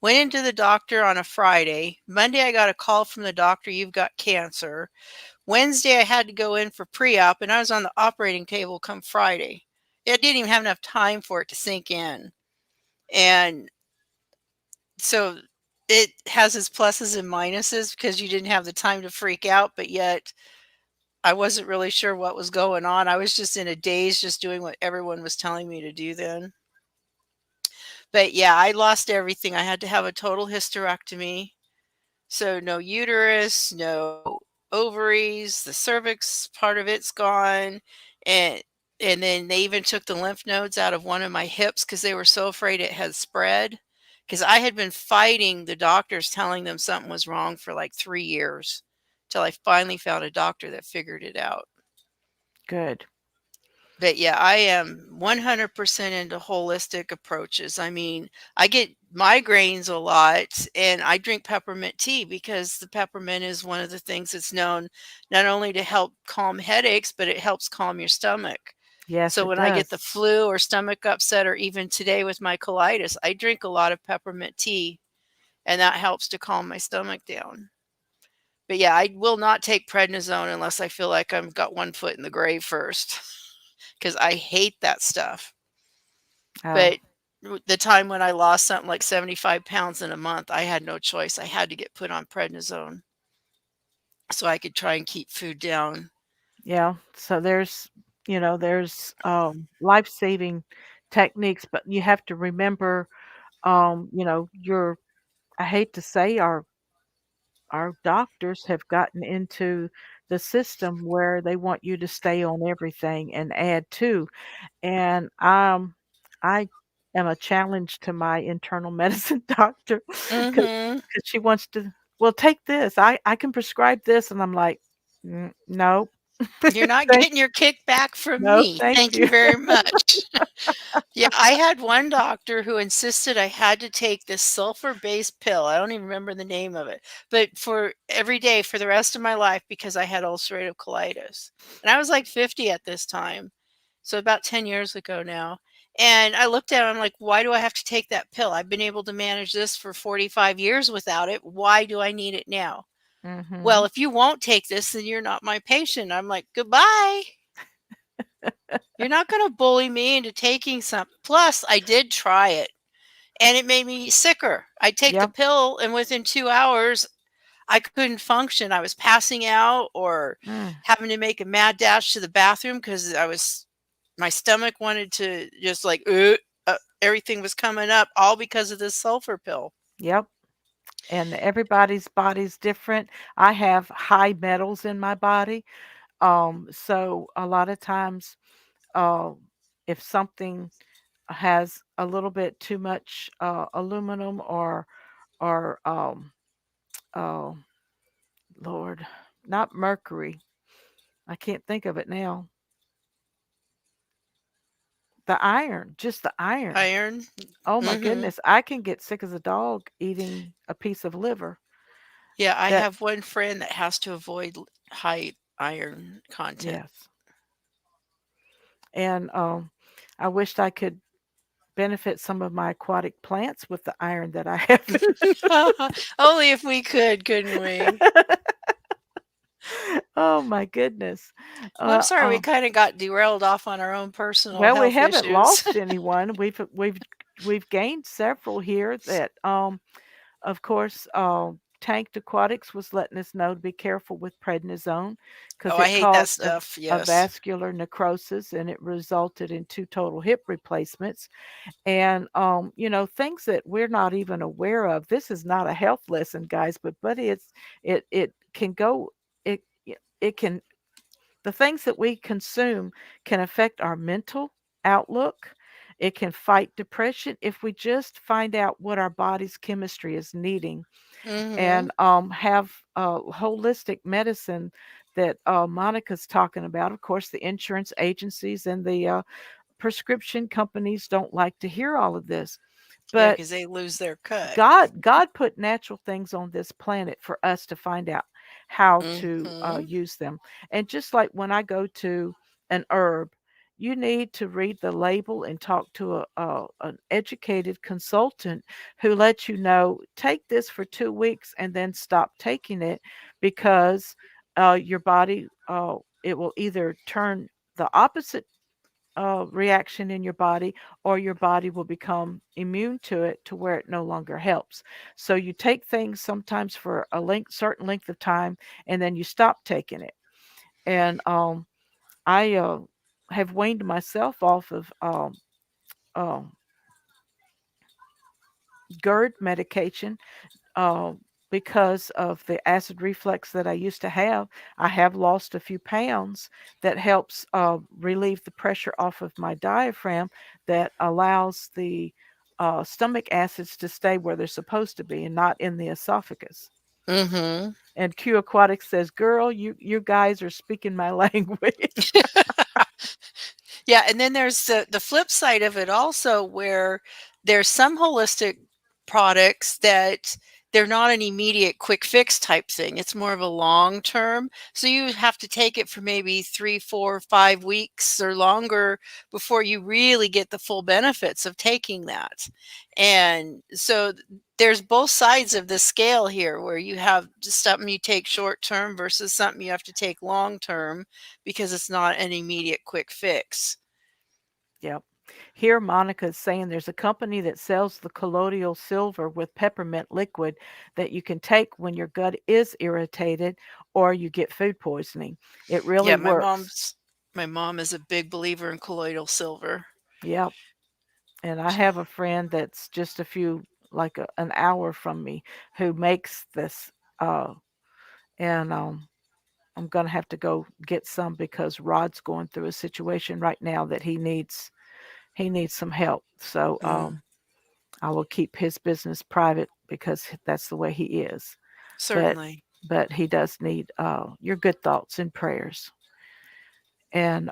Went into the doctor on a Friday. Monday I got a call from the doctor, you've got cancer. Wednesday I had to go in for pre-op and I was on the operating table come Friday. I didn't even have enough time for it to sink in. And so it has its pluses and minuses because you didn't have the time to freak out, but yet I wasn't really sure what was going on. I was just in a daze, just doing what everyone was telling me to do then. But yeah, I lost everything. I had to have a total hysterectomy. So no uterus, no ovaries, the cervix part of it's gone. And and then they even took the lymph nodes out of one of my hips because they were so afraid it had spread. Because I had been fighting the doctors telling them something was wrong for like 3 years till I finally found a doctor that figured it out. good. But yeah, I am 100% into holistic approaches. I mean, I get migraines a lot and I drink peppermint tea because the peppermint is one of the things that's known not only to help calm headaches, but it helps calm your stomach. Yes, So it when I get the does. flu or stomach upset, or even today with my colitis, I drink a lot of peppermint tea and that helps to calm my stomach down. But yeah, I will not take prednisone unless I feel like I've got one foot in the grave first. Because I hate that stuff. Oh, But the time when I lost something like 75 pounds in a month, I had no choice. I had to get put on prednisone so I could try and keep food down. yeah. So there's life-saving techniques, but you have to remember, your I hate to say our doctors have gotten into the system where they want you to stay on everything and add to. And I am a challenge to my internal medicine doctor because Mhm. she wants to, well, take this. I can prescribe this, and I'm like, no, You're not thank getting your kickback from no, me. thank Thank you you. very much. Yeah, I had one doctor who insisted I had to take this sulfur-based pill. I don't even remember the name of it, but for every day for the rest of my life because I had ulcerative colitis. And I was like 50 at this time. So about 10 years ago now. And I looked at it, I'm like, why do I have to take that pill? I've been able to manage this for 45 years without it. Why do I need it now? Well, Mhm. if you won't take this, then you're not my patient. I'm like, goodbye. You're not going to bully me into taking some. Plus, I did try it and it made me sicker. I'd take the Yep. pill and within 2 hours, I couldn't function. I was passing out or Mm. having to make a mad dash to the bathroom because my stomach wanted to just like, everything was coming up all because of this sulfur pill. Yep. And everybody's body's different. I have high metals in my body. So a lot of times, uh, if something has a little bit too much aluminum or oh Lord, not mercury. I can't think of it now. The iron, just the iron. Iron. Oh my Hmm. goodness, I can get sick as a dog eating a piece of liver. Yeah, I That have one friend that has to avoid high iron content. yes, and I wished I could benefit some of my aquatic plants with the iron that I have. Only if we could, couldn't we? Oh my goodness. Well, I'm Uh, sorry we um, kind of got derailed off on our own personal well, we health haven't issues. lost anyone. We've gained several here that of course, Tanked Aquatics was letting us know to be careful with prednisone Oh, because I it hate that caused stuff. a Yes. vascular necrosis and it resulted in 2 total hip replacements. And things that we're not even aware of. This is not a health lesson, guys, but it can go it it can the things that we consume can affect our mental outlook. It can fight depression if we just find out what our body's chemistry is needing Mm-hmm. and have holistic medicine that Monica's talking about. Of course, the insurance agencies and the prescription companies don't like to hear all of this, Yeah, but because they lose their cut. God put natural things on this planet for us to find out how to Mm-hmm. use them. And just like when I go to an herb, you need to read the label and talk to an educated consultant who lets you know take this for 2 weeks and then stop taking it because your body it will either turn the opposite reaction in your body, or your body will become immune to it to where it no longer helps. So you take things sometimes for a certain length of time, and then you stop taking it. And I have weaned myself off of um, GERD medication uh, because of the acid reflux that I used to have. I have lost a few pounds that helps relieve the pressure off of my diaphragm that allows the stomach acids to stay where they're supposed to be and not in the esophagus. Mm-hmm. And Q Aquatic says, "Girl, you guys are speaking my language." Yeah, and then there's the flip side of it also where there's some holistic products that they're not an immediate quick fix type thing. It's more of a long term. So you have to take it for maybe 3, 4, 5 weeks or longer before you really get the full benefits of taking that. And so there's both sides of the scale here where you have just something you take short term versus something you have to take long term because it's not an immediate quick fix. Yep. Here, Monica is saying there's a company that sells the colloidal silver with peppermint liquid that you can take when your gut is irritated or you get food poisoning. It really Yeah, works. my mom is a big believer in colloidal silver. Yep. And I have a friend that's just like an hour from me, who makes this. Uh, and I'm going to have to go get some because Rod's going through a situation right now that he needs some help. So Mm, I will keep his business private because that's the way he is. But certainly. but he does need your good thoughts and prayers. And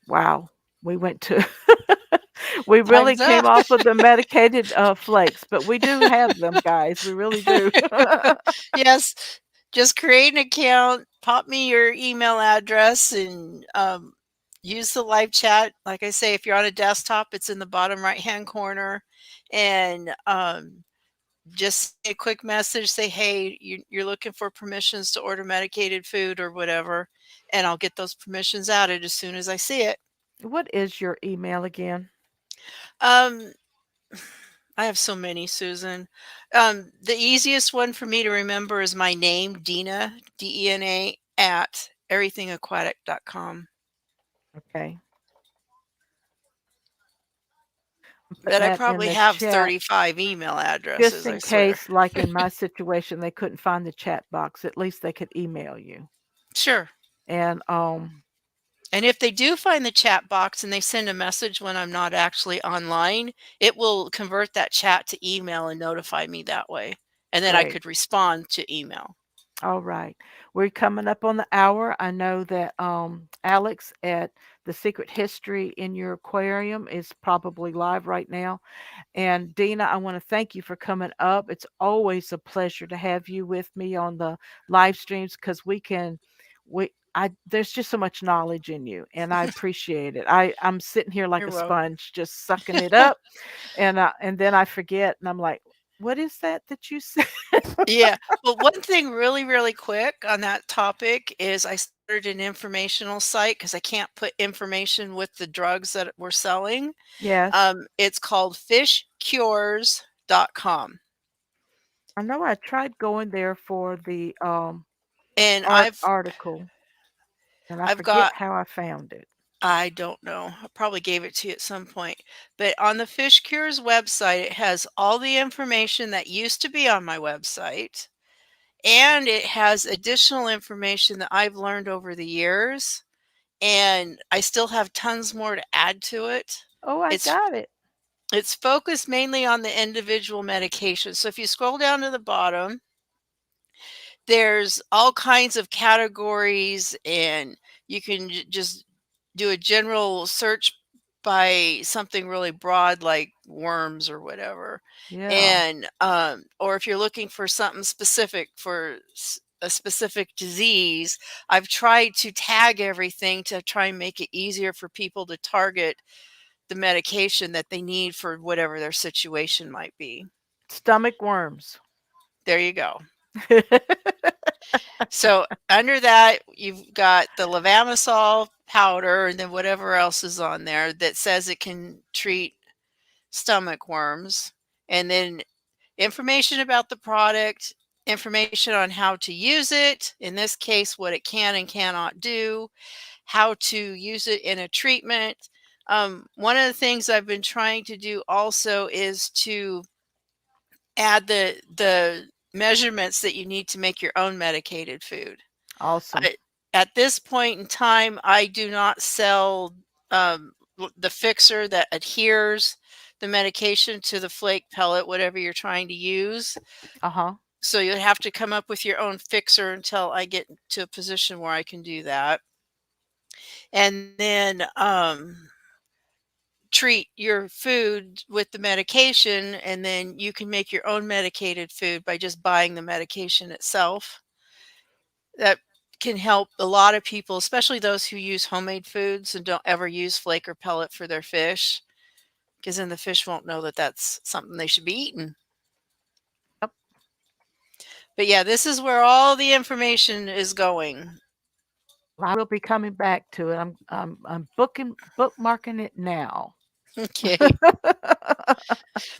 wow, we went to we really Time's came up. off of the medicated flakes, but we do have them, guys. We really do. Yes, just create an account, pop me your email address, and use the live chat. Like I say, if you're on a desktop, it's in the bottom right hand corner. And just a quick message, say, hey, you're looking for permissions to order medicated food or whatever. And I'll get those permissions added as soon as I see it. What is your email again? Um, I have so many, Susan. The easiest one for me to remember is my name, Dena, Dena, at everythingaquatic.com. Okay. I'm putting But I that in probably the have chat 35 email just addresses, I in swear. case, like in my situation, they couldn't find the chat box. At least they could email you. Sure. And And if they do find the chat box and they send a message when I'm not actually online, it will convert that chat to email and notify me that way. And then I great. could respond to email. All right. We're coming up on the hour. I know that Alex at The Secret History in Your Aquarium is probably live right now. And Dena, I want to thank you for coming up. It's always a pleasure to have you with me on the live streams because there's just so much knowledge in you and I appreciate it. I'm sitting here like You're a welcome. sponge just sucking it up and then I forget and I'm like, what is that you said? Yeah. Well, one thing really, really quick on that topic is I started an informational site because I can't put information with the drugs that we're selling. Yes. It's called fishcures.com. I know I tried going there for the And art article, and I I've forget got how I found it. I don't know. I probably gave it to you at some point. But on the Fish Cures website, it has all the information that used to be on my website, and it has additional information that I've learned over the years, and I still have tons more to add to it. Oh, I It's got it. it's focused mainly on the individual medications. So if you scroll down to the bottom, there's all kinds of categories, and you can just do a general search by something really broad like worms or whatever. Yeah. And or if you're looking for something specific for a specific disease, I've tried to tag everything to try and make it easier for people to target the medication that they need for whatever their situation might be. Stomach worms. There you go. So under that, you've got the levamisole powder and then whatever else is on there that says it can treat stomach worms. And then information about the product, information on how to use it, in this case, what it can and cannot do, how to use it in a treatment. One of the things I've been trying to do also is to add the measurements that you need to make your own medicated food. Awesome. I, at this point in time, I do not sell the fixer that adheres the medication to the flake pellet, whatever you're trying to use. Uh-huh. So you'd have to come up with your own fixer until I get to a position where I can do that. And then treat your food with the medication, and then you can make your own medicated food by just buying the medication itself. That can help a lot of people, especially those who use homemade foods and don't ever use flake or pellet for their fish, because then the fish won't know that that's something they should be eating. Yep. But yeah, this is where all the information is going. Well, I will be coming back to it. I'm bookmarking it now. Okay.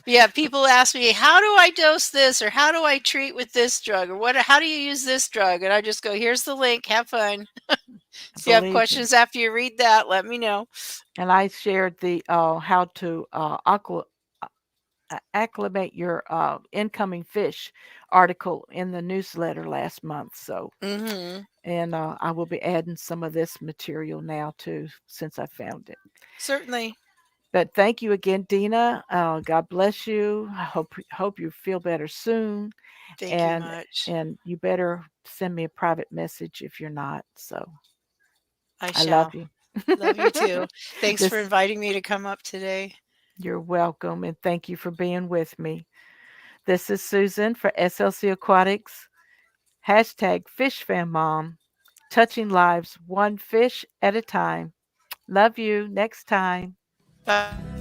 Yeah, people ask me, how do I dose this, or how do I treat with this drug, or what, how do you use this drug? And I just go, here's the link, have fun. If you have Believe me. questions after you read that, let me know. And I shared the how to acclimate your incoming fish article in the newsletter last month. So, Hmm. and I will be adding some of this material now too, since I found it. Certainly. But thank you again, Dina. God bless you. I hope you feel better soon, Thank you and much. and you better send me a private message if you're not. So I I love shall. you. Love you too. Thanks for This inviting me to come up today. You're welcome, and thank you for being with me. This is Susan for SLC Aquatics. Hashtag Fish Fan Mom. Touching lives one fish at a time. Love you. Next time. Bye.